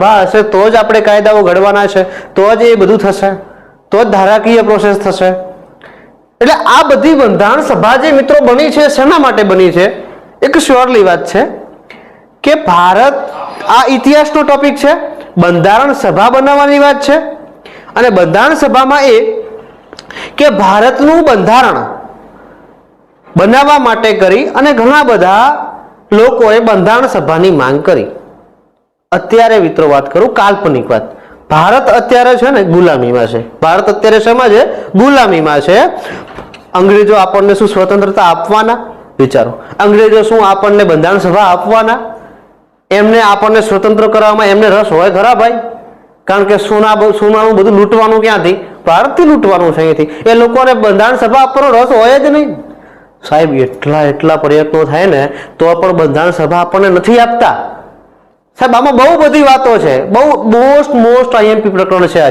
હશે તો જ આપણે કાયદાઓ ઘડવાના છે, તો જ એ બધું થશે, તો જ ધારાકીય પ્રોસેસ થશે. એટલે આ બધી બંધારણ સભા જે મિત્રો બની છે શેના માટે બની છે? એક શ્યોરલી વાત છે કે ભારત, આ ઇતિહાસનો ટોપિક છે, બંધારણ સભા બનાવવાની વાત છે. અને બંધારણ સભામાં એ કે ભારતનું બંધારણ બનાવવા માટે કરી અને ઘણા બધા લોકોએ બંધારણ સભાની માંગ કરી. અત્યારે મિત્રો વાત કરું કાલ્પનિક વાત, ભારત અત્યારે છે ને ગુલામીમાં છે. ભારત અત્યારે શેમાં છે? ગુલામીમાં છે. અંગ્રેજો આપણને શું સ્વતંત્રતા આપવાના? વિચારો, અંગ્રેજો શું આપણને બંધારણ સભા આપવાના? એમને આપણને સ્વતંત્ર કરવામાં એમને રસ હોય ખરા ભાઈ? કારણ કે સોનાનું બધું લૂંટવાનું ક્યાંથી? ભારતથી લૂંટવાનું છે. અહીંથી એ લોકોને બંધારણ સભા આપવાનો રસ હોય જ નહીં સાહેબ. એટલા પ્રયત્નો થાય ને તો પણ બંધારણ સભા આપણને નથી આપતા સાહેબ. આમાં બહુ બધી વાતો છે, બહુ મોસ્ટ આઈએમપી પ્રકરણ છે.